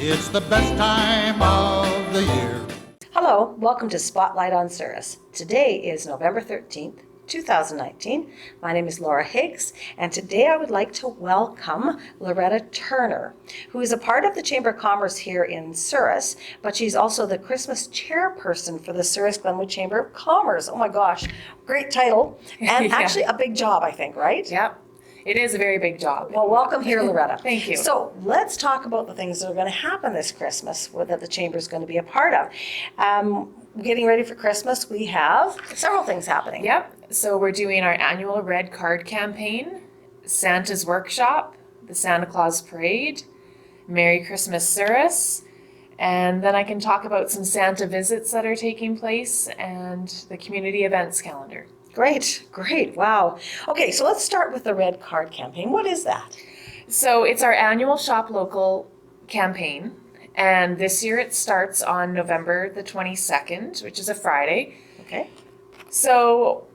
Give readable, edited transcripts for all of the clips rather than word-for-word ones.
It's the best time of the year. Hello, welcome to Spotlight on Souris. Today is November 13th, 2019. My name is Laura Higgs, and today I would like to welcome Loretta Turner, who is a part of the Chamber of Commerce here in Souris, but she's also the Christmas chairperson for the Souris-Glenwood Chamber of Commerce. Oh my gosh, great title, and Yeah. actually a big job, I think, right? Yep. It is a very big job. Well, welcome here, Loretta. Thank you. So let's talk about the things that are going to happen this Christmas that the Chamber is going to be a part of. Getting ready for Christmas, we have several things happening. Yep. So we're doing our annual red card campaign, Santa's workshop, the Santa Claus parade, Merry Christmas Souris, and then I can talk about some Santa visits that are taking place and the community events calendar. Great, great, wow. Okay, so let's start with the red card campaign. What is that? So it's our annual Shop Local campaign, and this year it starts on November the 22nd, which is a Friday. Okay. So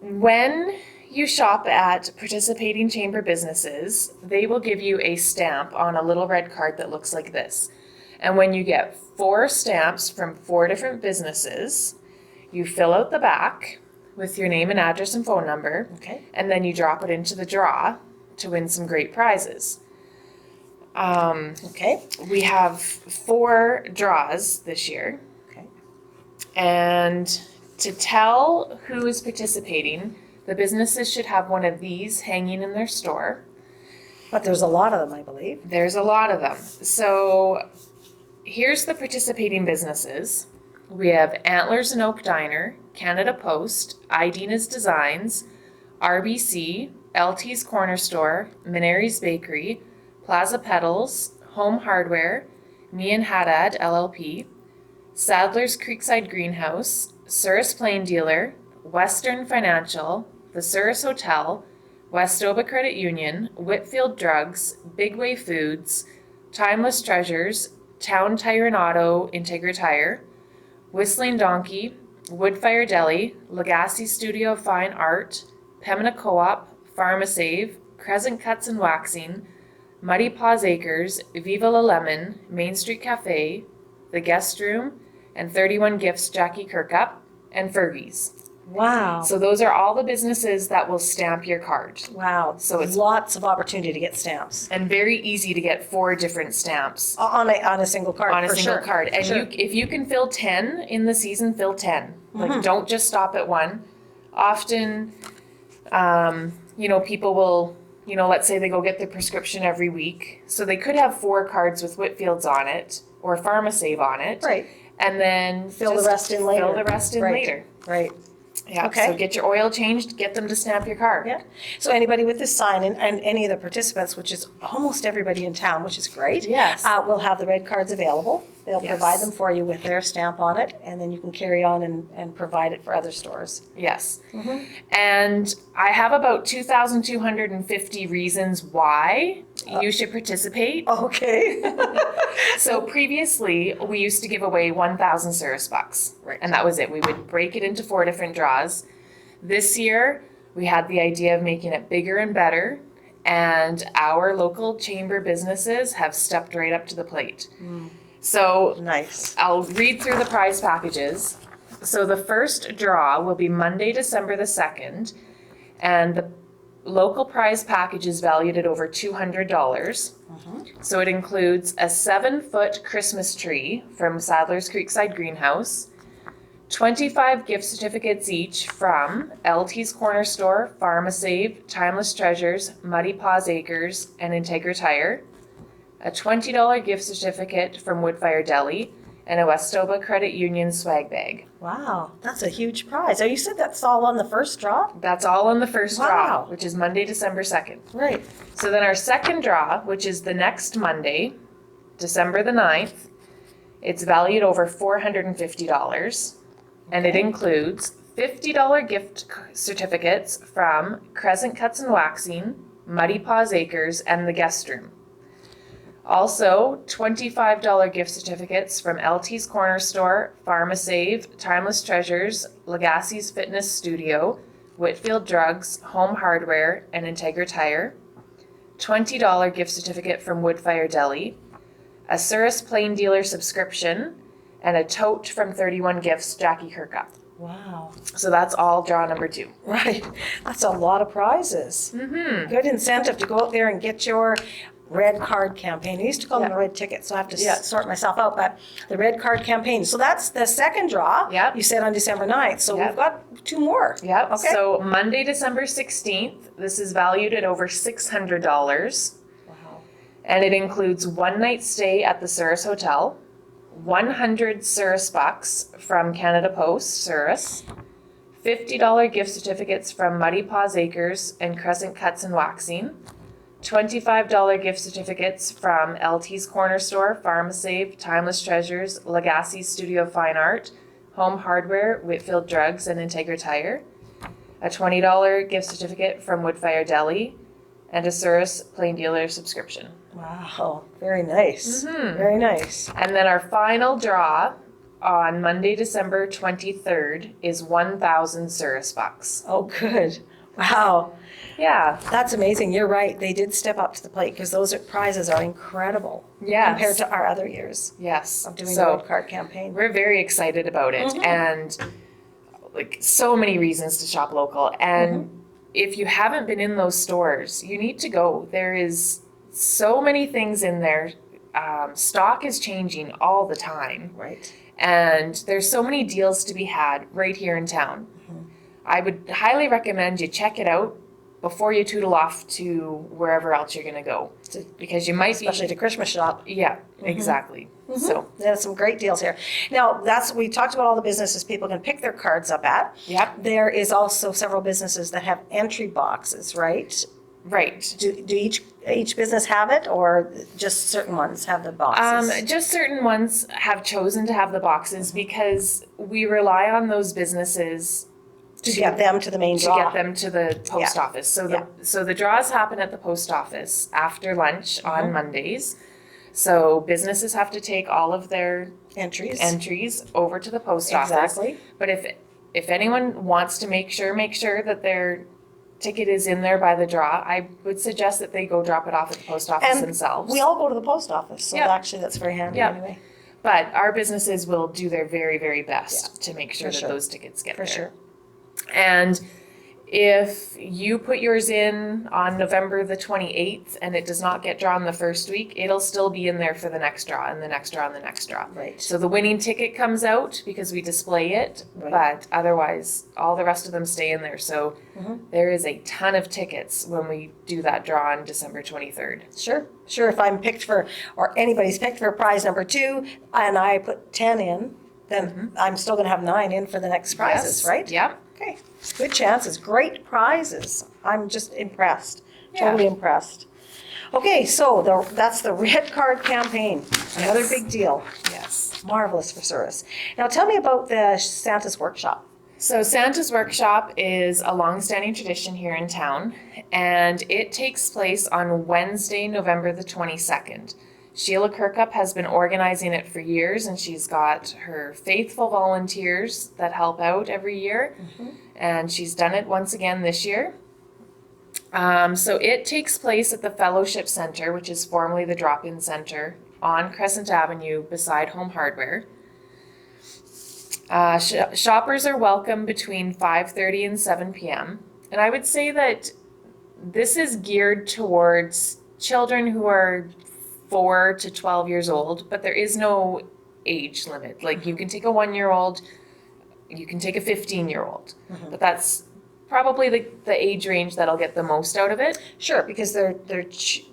when you shop at participating chamber businesses, they will give you a stamp on a little red card that looks like this. And when you get 4 stamps from 4 different businesses, you fill out the back with your name and address and phone number. Okay. And then you drop it into the draw to win some great prizes. Okay. We have 4 draws this year. Okay. And to tell who is participating, the businesses should have one of these hanging in their store. But there's a lot of them, I believe. There's a lot of them. So here's the participating businesses. We have Antlers and Oak Diner, Canada Post, Idina's Designs, RBC, LT's Corner Store, Mineri's Bakery, Plaza Pedals, Home Hardware, Me and Haddad LLP, Sadler's Creekside Greenhouse, Souris Plain Dealer, Western Financial, the Souris Hotel, Westoba Credit Union, Whitfield Drugs, Bigway Foods, Timeless Treasures, Town Tire and Auto, Integra Tire, Whistling Donkey, Woodfire Deli, Legacy Studio of Fine Art, Pemina Co-op, Pharmasave, Crescent Cuts and Waxing, Muddy Paws Acres, Viva La Lemon, Main Street Cafe, The Guest Room, and 31 Gifts Jackie Kirkup, and Fergie's. Wow. So those are all the businesses that will stamp your card. Wow. So it's lots of opportunity to get stamps. and very easy to get 4 different stamps On a single card. on a for single sure. card. And Sure. if you can fill 10 in the season, fill 10. Like don't just stop at 1. Often, people will, let's say they go get their prescription every week. So they could have 4 cards with Whitfields on it or Pharmasave on it. Right. And then Fill the just rest in later. Fill the rest in Right. later. Right. Yeah. Okay. So get your oil changed, get them to stamp your card. Yeah. So anybody with this sign and any of the participants, which is almost everybody in town, which is great. Yes. Will have the red cards available. They'll Yes. provide them for you with their stamp on it, and then you can carry on and provide it for other stores. Yes. Mm-hmm. And I have about 2,250 reasons why you should participate. Okay. So previously, we used to give away 1,000 Souris bucks. Right. And that was it. We would break it into 4 different draws. This year, we had the idea of making it bigger and better. And our local chamber businesses have stepped right up to the plate. So Nice. I'll read through the prize packages. So the first draw will be Monday, December the 2nd, and the local prize package is valued at over $200. So it includes a 7-foot Christmas tree from Sadler's Creekside Greenhouse, 25 gift certificates each from LT's Corner Store, Pharmasave, Timeless Treasures, Muddy Paws Acres, and Integra Tire, a $20 gift certificate from Woodfire Deli, and a Westoba Credit Union swag bag. Wow, that's a huge prize. Oh, you said that's all on the first draw? That's all on the first Wow. draw, which is Monday, December 2nd. Right. So then our second draw, which is the next Monday, December the 9th, it's valued over $450, and it includes $50 gift certificates from Crescent Cuts and Waxing, Muddy Paws Acres, and The Guest Room. Also, $25 gift certificates from LT's Corner Store, Pharmasave, Timeless Treasures, Legacy's Fitness Studio, Whitfield Drugs, Home Hardware, and Integra Tire. $20 gift certificate from Woodfire Deli. a Souris Plain Dealer subscription, and a tote from 31 Gifts Jackie Kirkup. Wow. So that's all draw number 2. Right. That's a lot of prizes. Mm-hmm. Good incentive to go out there and get your red card campaign. I used to call them the red ticket, so I have to sort myself out, but the red card campaign. So that's the second draw. Yep. You said on December 9th. So we've got 2 more. Yep. Okay. So Monday, December 16th, this is valued at over $600. Wow. And it includes 1 night stay at the Souris Hotel, 100 Souris bucks from Canada Post, Souris, $50 gift certificates from Muddy Paws Acres and Crescent Cuts and Waxing, $25 gift certificates from LT's Corner Store, Pharmasave, Timeless Treasures, Legacy Studio Fine Art, Home Hardware, Whitfield Drugs, and Integra Tire, a $20 gift certificate from Woodfire Deli, and a Souris Plain Dealer subscription. Wow. Very nice. Mm-hmm. Very nice. And then our final draw on Monday, December 23rd is 1,000 Souris bucks. Oh, good. Wow. Yeah. That's amazing. You're right. They did step up to the plate because those prizes are incredible compared to our other years Yes. of doing the red card campaign. We're very excited about it, and like so many reasons to shop local. And if you haven't been in those stores, you need to go. There is so many things in there. Stock is changing all the time. Right. And there's so many deals to be had right here in town. I would highly recommend you check it out before you tootle off to wherever else you're going to go, because you might Especially to Christmas shop. Yeah, exactly. So there's some great deals here. Now, we talked about all the businesses people can pick their cards up at. Yep. There is also several businesses that have entry boxes, right? Right. Do each business have it, or just certain ones have the boxes? Just certain ones have chosen to have the boxes because we rely on those businesses to get them to the main draw. To get them to the post office. So the draws happen at the post office after lunch on Mondays. So businesses have to take all of their entries over to the post office. Exactly. But if anyone wants to make sure that their ticket is in there by the draw, I would suggest that they go drop it off at the post office themselves. We all go to the post office, so actually that's very handy anyway. But our businesses will do their very, very best to make sure that those tickets get there. For sure. And if you put yours in on November the 28th and it does not get drawn the first week, it'll still be in there for the next draw and the next draw and the next draw. Right. So the winning ticket comes out because we display it, but otherwise all the rest of them stay in there. So there is a ton of tickets when we do that draw on December 23rd. Sure. If I'm picked for, or anybody's picked for prize number 2 and I put 10 in, then I'm still going to have 9 in for the next prizes, right? Yep. Okay, good chances, great prizes. I'm just impressed, totally impressed. Okay, so that's the red card campaign, another big deal. Yes. Marvelous for Souris. Now tell me about the Santa's Workshop. So Santa's Workshop is a long-standing tradition here in town, and it takes place on Wednesday, November the 22nd. Sheila Kirkup has been organizing it for years, and she's got her faithful volunteers that help out every year, and she's done it once again this year. So it takes place at the Fellowship Center, which is formerly the Drop-In Center, on Crescent Avenue beside Home Hardware. Shoppers are welcome between 5:30 and 7 p.m. And I would say that this is geared towards children who are 4 to 12 years old, but there is no age limit. Like you can take a 1-year-old, you can take a 15-year-old, but that's probably the age range that'll get the most out of it. Sure, because they're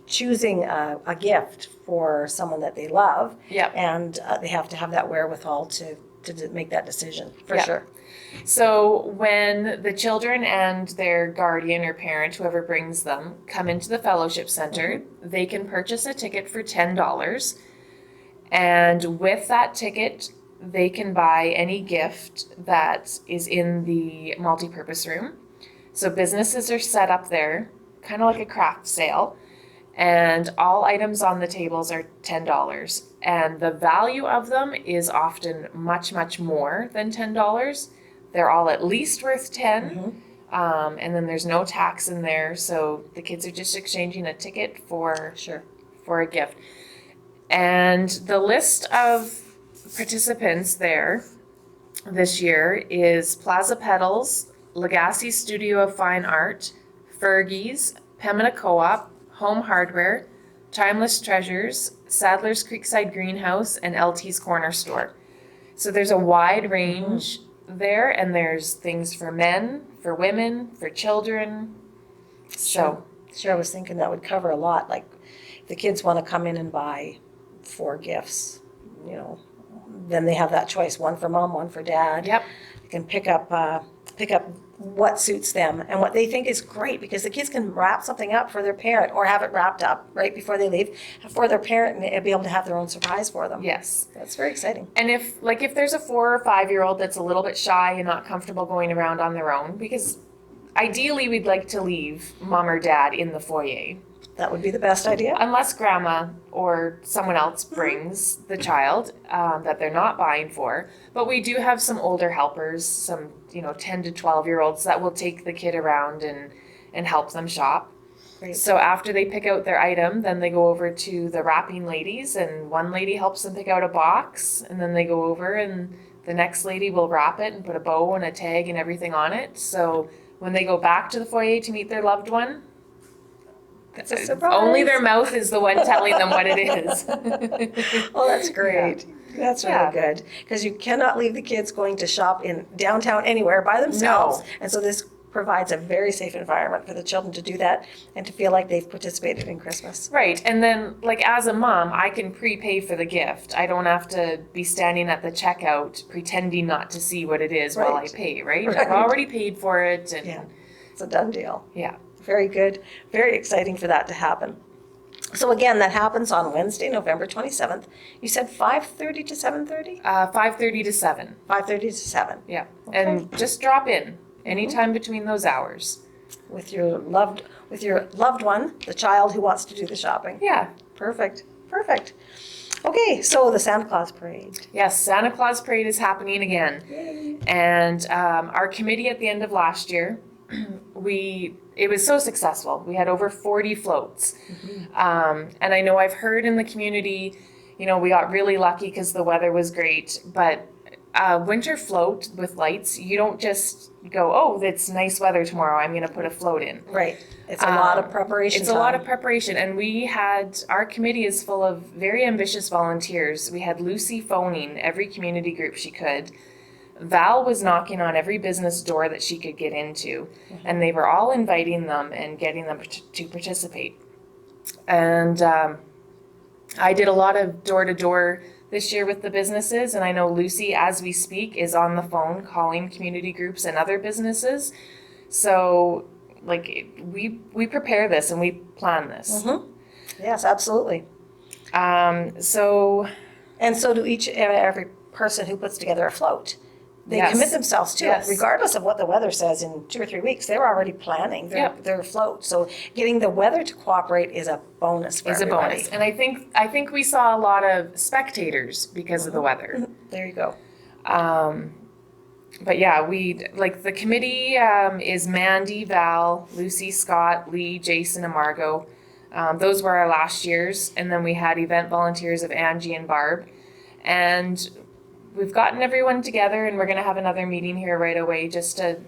choosing a gift for someone that they love, and they have to have that wherewithal to make that decision, for sure. So when the children and their guardian or parent, whoever brings them, come into the Fellowship Center, they can purchase a ticket for $10. And with that ticket, they can buy any gift that is in the multi-purpose room. So businesses are set up there, kind of like a craft sale. And all items on the tables are $10. And the value of them is often much, much more than $10. They're all at least worth 10, and then there's no tax in there, so the kids are just exchanging a ticket for a gift. And the list of participants there this year is Plaza Petals, Legacy Studio of Fine Art, Fergie's, Pemina Co-op, Home Hardware, Timeless Treasures, Sadler's Creekside Greenhouse, and LT's Corner Store. So there's a wide range there, and there's things for men, for women, for children. So Sure, I was thinking that would cover a lot. Like, if the kids want to come in and buy 4 gifts, you know, then they have that choice: one for mom, one for dad. Yep. They can pick up what suits them and what they think is great, because the kids can wrap something up for their parent or have it wrapped up right before they leave for their parent and be able to have their own surprise for them. Yes. That's very exciting. And if there's a 4 or 5-year-old that's a little bit shy and not comfortable going around on their own, because ideally we'd like to leave mom or dad in the foyer. That would be the best idea. Unless grandma or someone else brings the child that they're not buying for. But we do have some older helpers, some 10 to 12-year-olds that will take the kid around and help them shop. Great. So after they pick out their item, then they go over to the wrapping ladies, and one lady helps them pick out a box, and then they go over and the next lady will wrap it and put a bow and a tag and everything on it. So when they go back to the foyer to meet their loved one, It's a surprise. only their mouth is the one telling them what it is. Oh, that's great. That's really good, because you cannot leave the kids going to shop in downtown anywhere by themselves. No. And so this provides a very safe environment for the children to do that and to feel like they've participated in Christmas. Right. And then, like, as a mom, I can prepay for the gift. I don't have to be standing at the checkout pretending not to see what it is while I Right. pay, right? Right. I've already paid for it. And Yeah, it's a done deal. yeah. Very good. Very exciting for that to happen. So again, that happens on Wednesday, November 27th. You said 5:30 to 7:30? 5:30 to 7. 5:30 to 7. Yeah. And just drop in anytime between those hours. With your loved one, the child who wants to do the shopping. Yeah. Perfect. Perfect. Okay, so the Santa Claus parade. Yes, Santa Claus Parade is happening again. Yay. And our committee at the end of last year, it was so successful. We had over 40 floats. And I know I've heard in the community, we got really lucky because the weather was great, but winter float with lights, you don't just go, oh, it's nice weather tomorrow, I'm going to put a float in. Right. It's a lot of preparation. It's a lot of preparation. And our committee is full of very ambitious volunteers. We had Lucy phoning every community group she could. Val was knocking on every business door that she could get into, and they were all inviting them and getting them to participate. And I did a lot of door-to-door this year with the businesses, and I know Lucy, as we speak, is on the phone calling community groups and other businesses. So, we prepare this and we plan this. Yes, absolutely. So do every person who puts together a float. They Yes. commit themselves to Yes. it, regardless of what the weather says. In 2 or 3 weeks, they're already planning their float. So getting the weather to cooperate is a bonus for everybody. a bonus. And I think we saw a lot of spectators because of the weather. There you go. But yeah, the committee is Mandy, Val, Lucy, Scott, Lee, Jason, and Margot. Those were our last year's. And then we had event volunteers of Angie and Barb. And we've gotten everyone together, and we're going to have another meeting here right away just to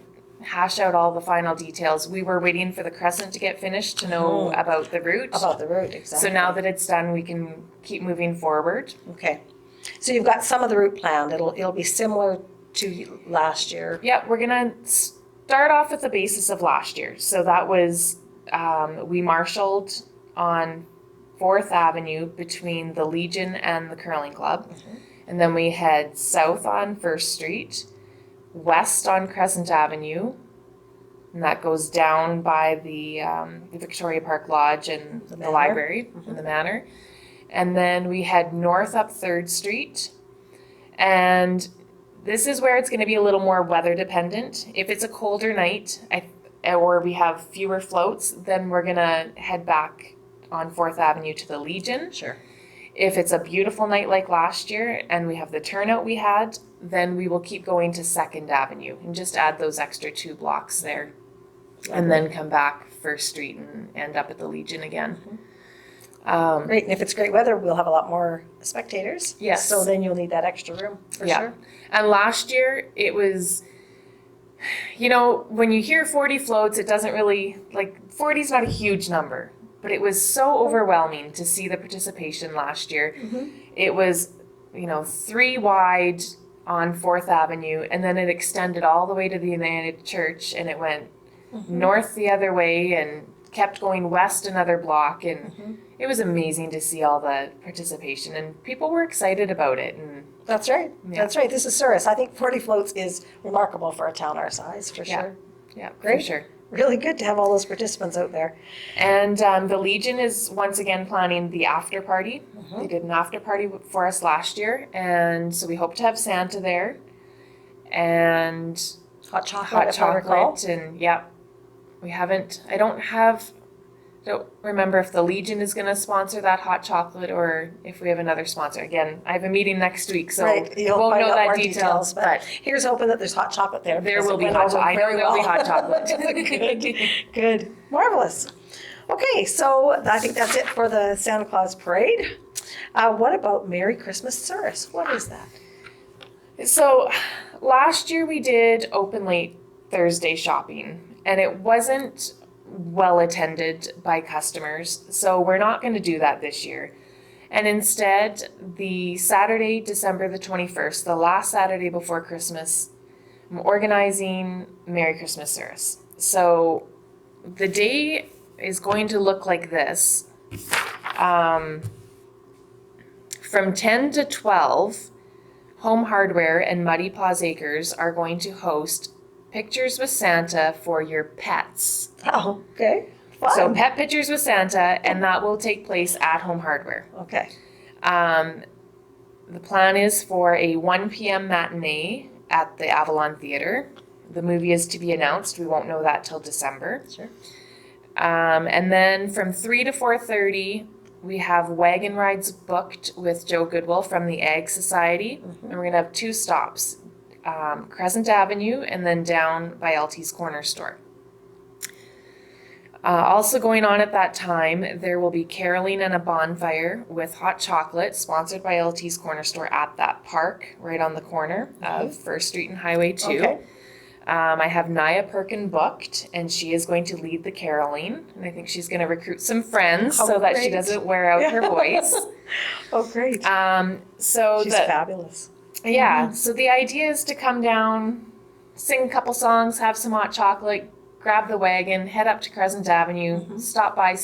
hash out all the final details. We were waiting for the crescent to get finished to know about the route. About the route, exactly. So now that it's done, we can keep moving forward. Okay. So you've got some of the route planned. It'll be similar to last year. Yeah, we're going to start off with the basis of last year. So that was, we marshaled on 4th Avenue between the Legion and the Curling Club. And then we head south on 1st Street, west on Crescent Avenue, and that goes down by the Victoria Park Lodge and the Manor. library and the Manor. And then we head north up 3rd Street. And this is where it's going to be a little more weather dependent. If it's a colder night or we have fewer floats, then we're going to head back on 4th Avenue to the Legion. Sure. If it's a beautiful night like last year and we have the turnout we had, then we will keep going to 2nd Avenue and just add those extra 2 blocks there. And then come back 1st Street and end up at the Legion again. Great, and if it's great weather, we'll have a lot more spectators. Yes. So then you'll need that extra room, for sure. And last year it was, when you hear 40 floats, it doesn't really, 40 is not a huge number, but it was so overwhelming to see the participation last year. It was, 3 wide on 4th Avenue, and then it extended all the way to the United Church, and it went north the other way and kept going west another block, and it was amazing to see all the participation, and people were excited about it. And That's right. That's right. This is Souris. I think 40 floats is remarkable for a town our size, for sure. Yeah, Great. for sure. Really good to have all those participants out there. And the Legion is once again planning the after party. They did an after party for us last year, and so we hope to have Santa there, and Hot chocolate, if I recall. and I don't remember if the Legion is going to sponsor that hot chocolate or if we have another sponsor. Again, I have a meeting next week, so You'll won't find know out that more details. But here's hoping that there's hot chocolate there. there because will it be went hot over chocolate. I know very there'll be well. hot chocolate. Good. Marvelous. Okay, so I think that's it for the Santa Claus parade. What about Merry Christmas Souris? What is that? So last year we did open late Thursday shopping, and it wasn't well attended by customers, so we're not going to do that this year. And instead, the Saturday, December the 21st, the last Saturday before Christmas, I'm organizing Merry Christmas Souris. So the day is going to look like this. From 10 to 12, Home Hardware and Muddy Paws Acres are going to host Pictures with Santa for your pets. Oh, okay. Fun. So pet pictures with Santa, and that will take place at Home Hardware. Okay. The plan is for a 1 p.m. matinee at the Avalon Theatre. The movie is to be announced. We won't know that till December. Sure. And then from 3 to 4:30, we have wagon rides booked with Joe Goodwill from the Ag Society. And we're going to have 2 stops, Crescent Avenue and then down by LT's Corner Store. Also going on at that time, there will be caroling and a bonfire with hot chocolate sponsored by LT's Corner Store at that park right on the corner of First Street and Highway 2. Okay. I have Naya Perkin booked, and she is going to lead the caroling, and I think she's going to recruit some friends so that she great. doesn't wear out her voice. Oh, great. So She's fabulous. yeah, so the idea is to come down, sing a couple songs, have some hot chocolate, grab the wagon, head up to Crescent Avenue, stop by,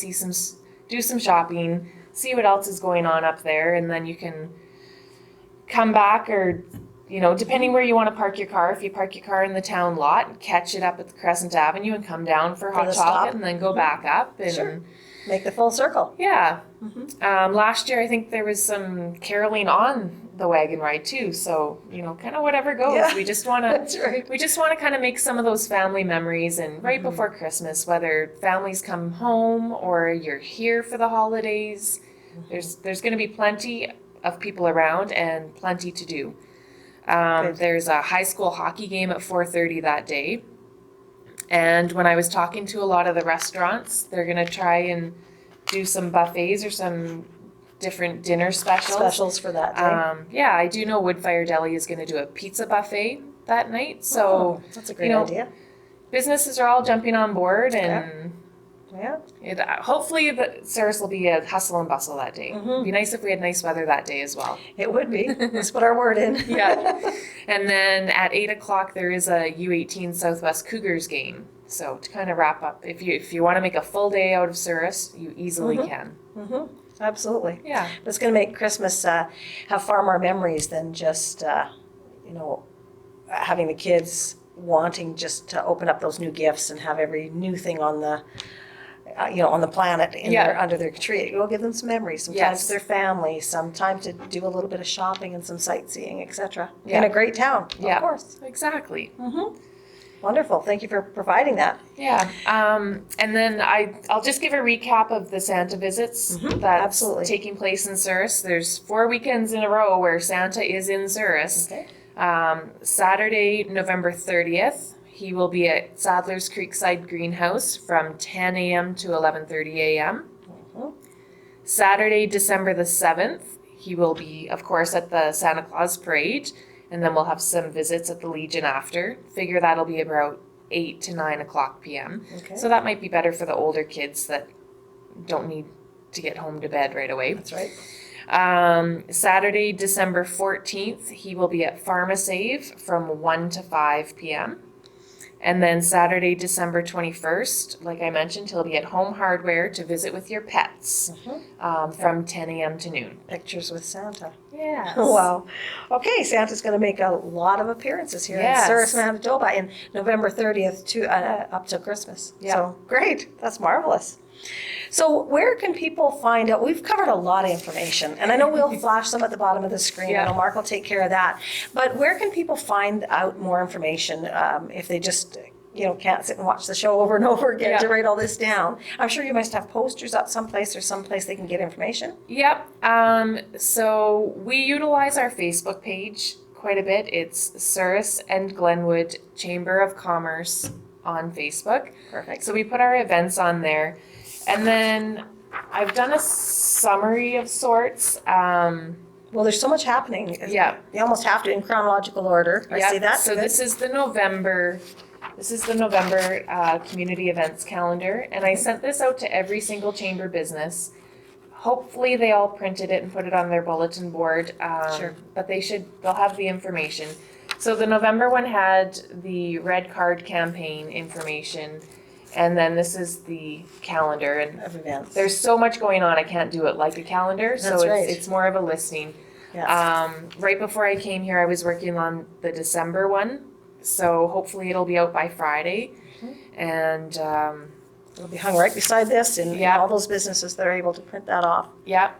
do some shopping, see what else is going on up there, and then you can come back, or depending where you want to park your car. If you park your car in the town lot, catch it up at the Crescent Avenue and come down for hot the chocolate stop. and then go back up. And Sure. Make the full circle. yeah. Last year I think there was some caroling on the wagon ride too. So, kind of whatever goes. Yeah. We just want to That's right. we just want to kind of make some of those family memories, and right before Christmas, whether families come home or you're here for the holidays, there's going to be plenty of people around and plenty to do. There's a high school hockey game at 4:30 that day. And when I was talking to a lot of the restaurants, they're going to try and do some buffets or some different dinner Specials for that day. Yeah, I do know Woodfire Deli is going to do a pizza buffet that night. So, That's a great idea. businesses are all jumping on board, and Yeah. hopefully the Souris will be a hustle and bustle that day. It'd be nice if we had nice weather that day as well. It would be. Let's put our word in. Yeah. And then at 8 o'clock, there is a U18 Southwest Cougars game. So to kind of wrap up, if you want to make a full day out of Souris, you easily can. Absolutely. Yeah. It's going to make Christmas have far more memories than just, having the kids wanting just to open up those new gifts and have every new thing on the, on the planet under their tree. It will give them some memories, sometimes to their family, sometimes to do a little bit of shopping and some sightseeing, etc. In a great town, of course. Exactly. Wonderful. Thank you for providing that. Yeah. And then I'll just give a recap of the Santa visits that's Absolutely. taking place in Souris. There's 4 weekends in a row where Santa is in Souris. Okay. Saturday, November 30th, he will be at Sadler's Creekside Greenhouse from 10 a.m. to 11:30 a.m. Saturday, December the 7th, he will be, of course, at the Santa Claus Parade, and then we'll have some visits at the Legion after. Figure that'll be about 8 to 9 o'clock p.m. Okay. So that might be better for the older kids that don't need to get home to bed right away. That's right. Saturday, December 14th, he will be at Pharmasave from 1 to 5 p.m. And then Saturday, December 21st, like I mentioned, he'll be at Home Hardware to visit with your pets from 10 a.m. to noon. Pictures with Santa. Yes. Wow. Okay, Santa's going to make a lot of appearances here in Souris, Manitoba in November 30th to up till Christmas. Yeah. So great. That's marvelous. So where can people find out? We've covered a lot of information, and I know we'll flash some at the bottom of the screen. Yeah. I know Mark will take care of that. But where can people find out more information if they just can't sit and watch the show over and over again to write all this down? I'm sure you must have posters up someplace or someplace they can get information. Yep. So we utilize our Facebook page quite a bit. It's Souris and Glenwood Chamber of Commerce on Facebook. Perfect. So we put our events on there. And then I've done a summary of sorts. Well, there's so much happening. Yeah. You almost have to in chronological order. I see that. So this is the November community events calendar, and I sent this out to every single chamber business. Hopefully they all printed it and put it on their bulletin board. Sure. But they'll have the information. So the November one had the red card campaign information. And then this is the calendar, and Of events. there's so much going on, I can't do it like a calendar, so That's right. it's more of a listing. Yes. Right before I came here, I was working on the December one, so hopefully it'll be out by Friday. And It'll be hung right beside this in all those businesses that are able to print that off. yeah,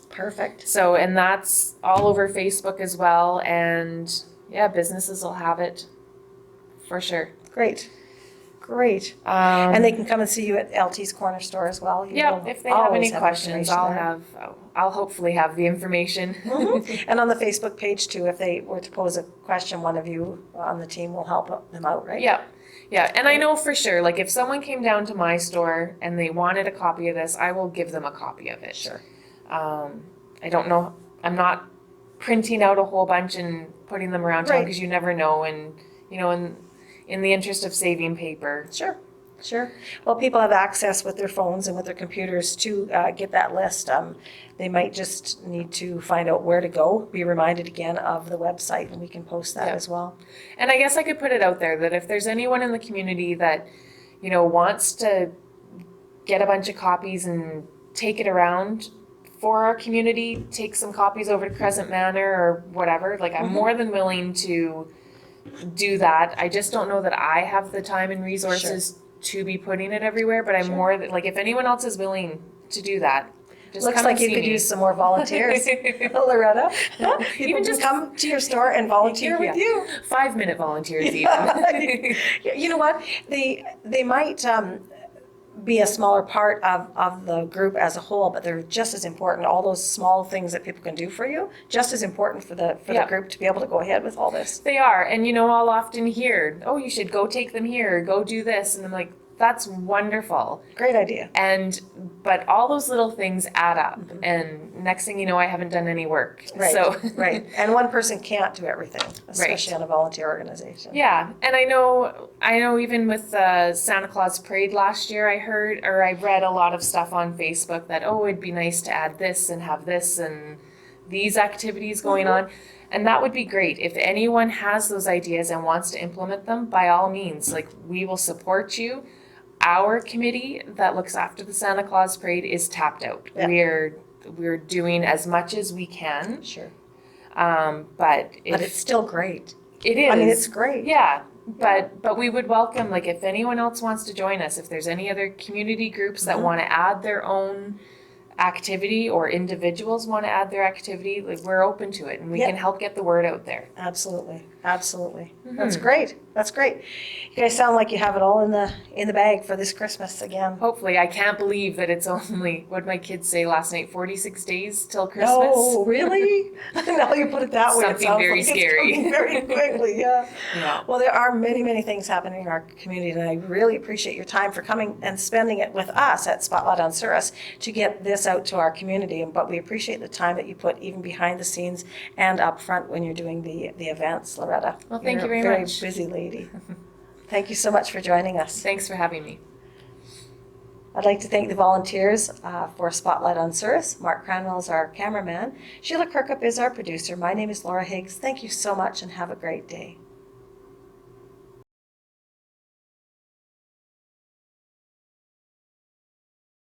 Perfect. so and that's all over Facebook as well, and yeah, businesses will have it for sure. Great. Great. And they can come and see you at LT's Corner Store as well. You Yeah, will if they have any always questions, information I'll hopefully have the information. there. And on the Facebook page too, if they were to pose a question, one of you on the team will help them out, right? Yeah, yeah, and I know for sure, like if someone came down to my store and they wanted a copy of this, I will give them a copy of it. Sure. I don't know, I'm not printing out a whole bunch and putting them around town Right. because you never know, and in the interest of saving paper. Sure. Sure. Well, people have access with their phones and with their computers to get that list. They might just need to find out where to go, be reminded again of the website, and we can post that as well. And I guess I could put it out there that if there's anyone in the community that, wants to get a bunch of copies and take it around for our community, take some copies over to Crescent Manor or whatever, like I'm more than willing to do that. I just don't know that I have the time and resources to be putting it everywhere, but I'm more like if anyone else is willing to do that, just Looks come like and you see could me. use some more volunteers, Loretta. People Even can just- come to your store and volunteer with you. 5-minute volunteers even. You know what? They might be a smaller part of the group as a whole, but they're just as important. All those small things that people can do for you, just as important for the group to be able to go ahead with all this. They are, and I'll often hear, oh, you should go take them here, go do this, and I'm like, that's wonderful. Great idea. But all those little things add up, and next thing you know, I haven't done any work. Right. So Right. And one person can't do everything, especially on a volunteer organization. yeah, and I know even with the Santa Claus Parade last year, I read a lot of stuff on Facebook that, oh, it'd be nice to add this and have this and these activities going on. And that would be great. If anyone has those ideas and wants to implement them, by all means, like we will support you. Our committee that looks after the Santa Claus Parade is tapped out. Yeah. We're doing as much as we can. Sure. But it's still great. it is. I mean, it's great. Yeah. But we would welcome, like, if anyone else wants to join us, if there's any other community groups that want to add their own activity or individuals want to add their activity, like, we're open to it and we can help get the word out there. Absolutely. Absolutely. That's great. That's great. You guys sound like you have it all in the bag for this Christmas again. Hopefully, I can't believe that it's only, what did my kids say last night, 46 days till Christmas? No, really? Now you put it that way, it Something sounds very like scary. It's coming very quickly, yeah. Yeah. Well, there are many, many things happening in our community, and I really appreciate your time for coming and spending it with us at Spotlight on Souris to get this out to our community. But we appreciate the time that you put even behind the scenes and up front when you're doing the events, Loretta. Well, thank You're you a very much. very busy lady. Thank you so much for joining us. Thanks for having me. I'd like to thank the volunteers for Spotlight on Souris. Mark Cranwell is our cameraman. Sheila Kirkup is our producer. My name is Laura Higgs. Thank you so much and have a great day.